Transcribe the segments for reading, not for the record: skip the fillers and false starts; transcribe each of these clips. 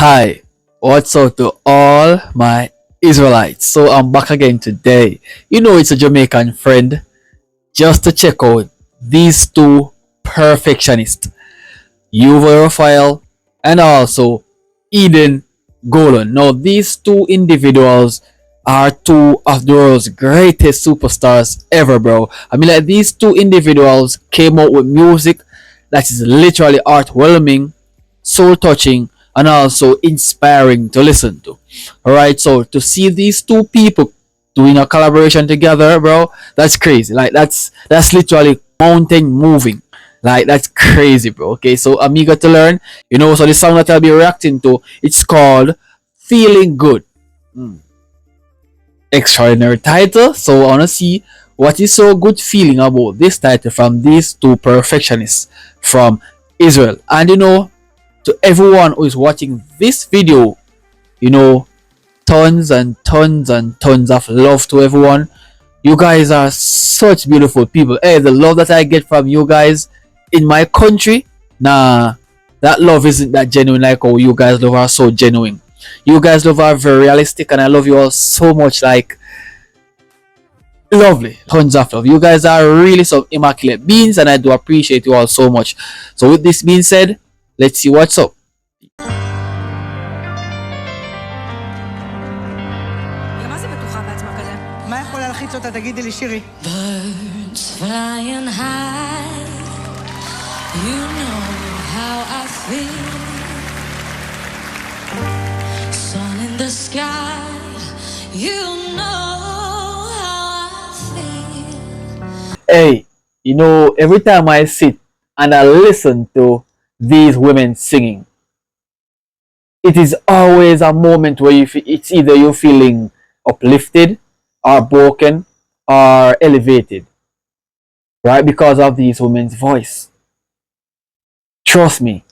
Hi, what's up to all my Israelites? So I'm back again today. You know it's a Jamaican friend just to check out these two perfectionists, Yuval Raphael and also Eden Golan. Now these two individuals are two of the world's greatest superstars ever, bro. I mean, like, these two individuals came out with music that is literally heartwarming, soul touching, and also inspiring to listen to. Alright, so to see these two people doing a collaboration together, bro, that's crazy. Like that's literally mountain moving. Like that's crazy, bro. Okay, so I'm eager to learn. So the song that I'll be reacting to, it's called Feeling Good. Mm. Extraordinary title. So I wanna see what is so good feeling about this title from these two perfectionists from Israel. And to everyone who is watching this video, you know, tons and tons and tons of love to everyone. You guys are such beautiful people. Hey, the love that I get from you guys in my country, nah, that love isn't that genuine like how you guys love are so genuine. You guys love are very realistic, and I love you all so much. Like, lovely, tons of love. You guys are really some immaculate beings, and I do appreciate you all so much. So, with this being said, let's see what's up. Birds flying high, you know how I feel. Sun in the sky, you know how I feel. Hey, every time I sit and I listen to these women singing, it is always a moment where it's either you're feeling uplifted or broken or elevated, right? Because of these women's voice. Trust me.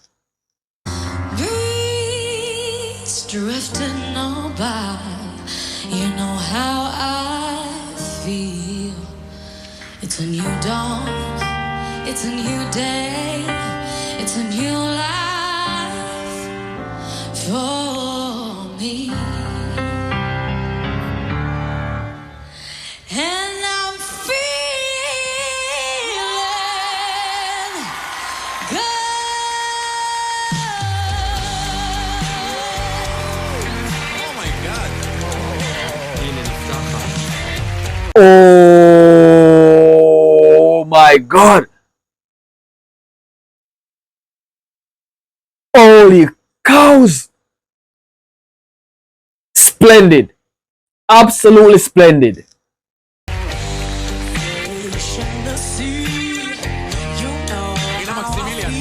Breeze drifting on by, you know how I feel. It's a new dawn, it's a new day, it's a new life for me. And I'm feeling good. Oh my God. Oh my God. Holy cows. Splendid. Absolutely splendid. Ina Maximilian.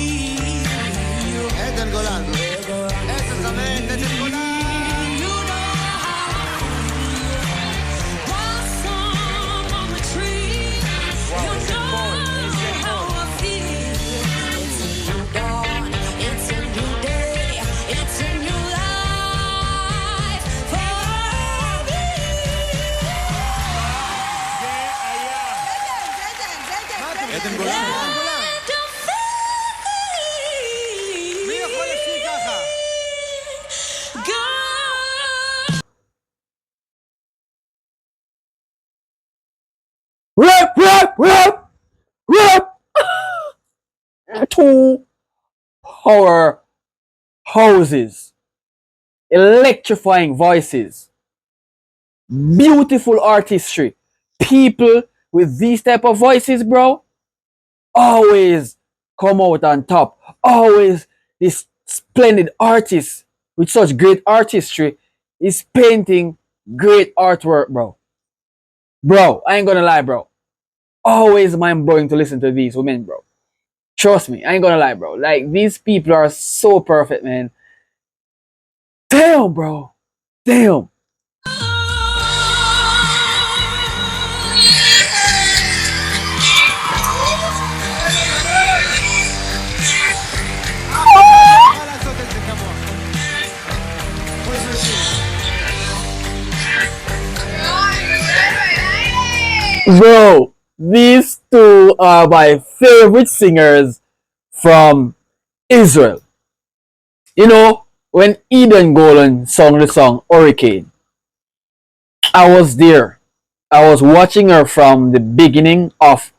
Golan. Golan. Rap, rap, rap, rap. Two power houses, electrifying voices, beautiful artistry. People with these type of voices, bro, always come out on top. Always this splendid artist with such great artistry is painting great artwork, bro. Bro, I ain't gonna lie, bro. Always mind blowing to listen to these women, bro. Trust me, I ain't gonna lie, bro. Like, these people are so perfect, man. Damn, bro. Damn. Bro, these two are my favorite singers from Israel. when Eden Golan sung the song Hurricane, I was there. I was watching her from the beginning of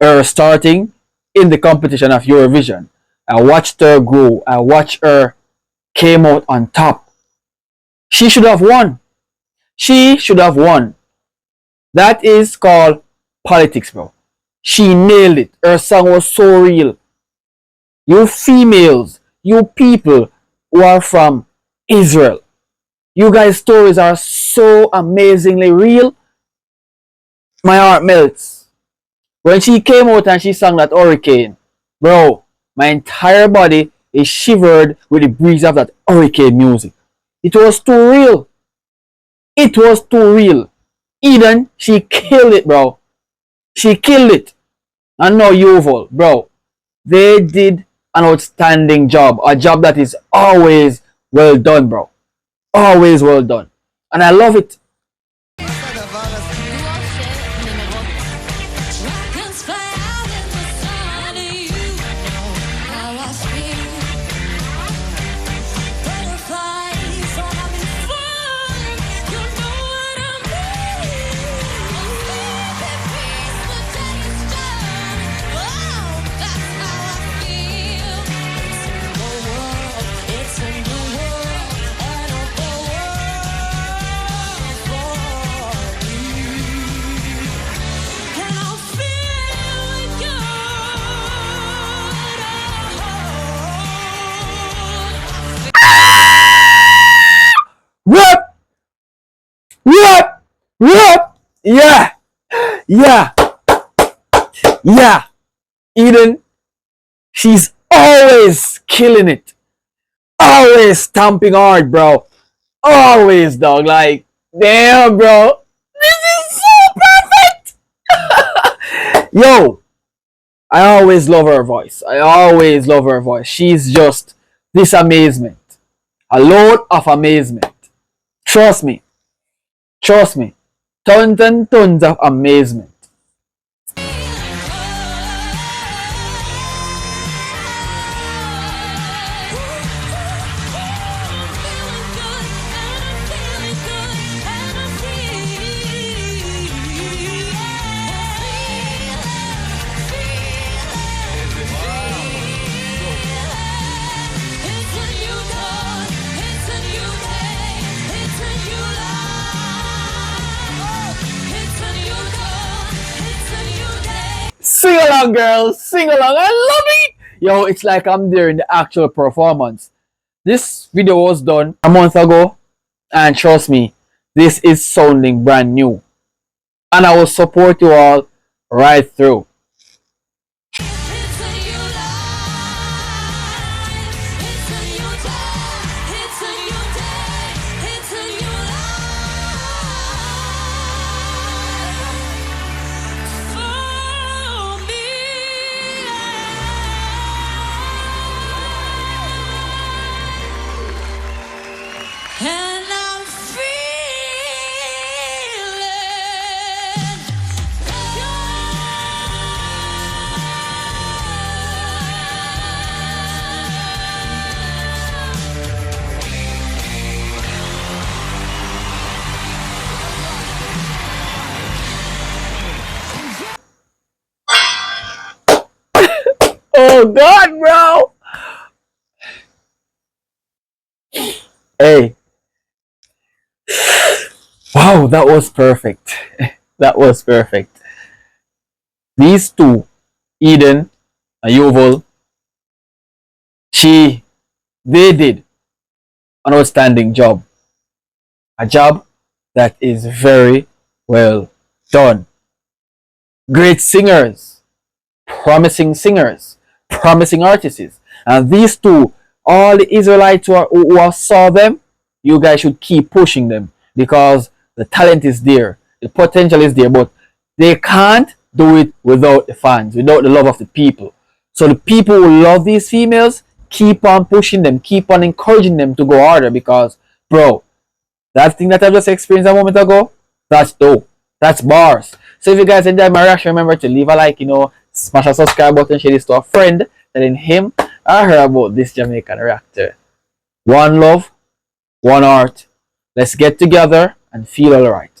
her starting in the competition of Eurovision. I watched her grow. I watched her came out on top. She should have won. She should have won. That is called politics, bro. She nailed it. Her song was so real. You females, you people who are from Israel, you guys' stories are so amazingly real. My heart melts. When she came out and she sang that hurricane, bro, my entire body is shivered with the breeze of that hurricane music. It was too real. It was too real. Eden, she killed it, bro. She killed it. And now Yuval, bro, they did an outstanding job. A job that is always well done, bro. Always well done. And I love it. Dragons fly out in the sun, you know how I feel. Butterflies are having fun, you know what I mean. Baby, the day is done. Oh, that's how I feel. It's a new world, and a whole world for me. And I'll feel good. Rap! Rap! Rap! Yeah! Yeah! Yeah! Eden, she's always killing it. Always stamping hard, bro. Always, dog. Like, damn, bro. This is so perfect. Yo, I always love her voice. I always love her voice. She's just this amazement. A load of amazement. Trust me. Trust me. Tons and tons of amazement. Sing along, girls. Sing along. I love it. Yo, it's like I'm there in the actual performance. This video was done a month ago, and trust me, this is sounding brand new. And I will support you all right through. And I'm feeling Oh God, bro. Hey. Wow, that was perfect. That was perfect. These two, Eden and Yuval, they did an outstanding job. A job that is very well done. Great singers, promising artists. And these two, all the Israelites who saw them, you guys should keep pushing them because the talent is there, the potential is there, but they can't do it without the fans, without the love of the people. So the people who love these females, keep on pushing them, keep on encouraging them to go harder because, bro, that thing that I just experienced a moment ago, that's dope. That's bars. So if you guys enjoyed my reaction, remember to leave a like, smash a subscribe button, share this to a friend, telling him or her about this Jamaican reactor. One love, one heart. Let's get together and feel alright.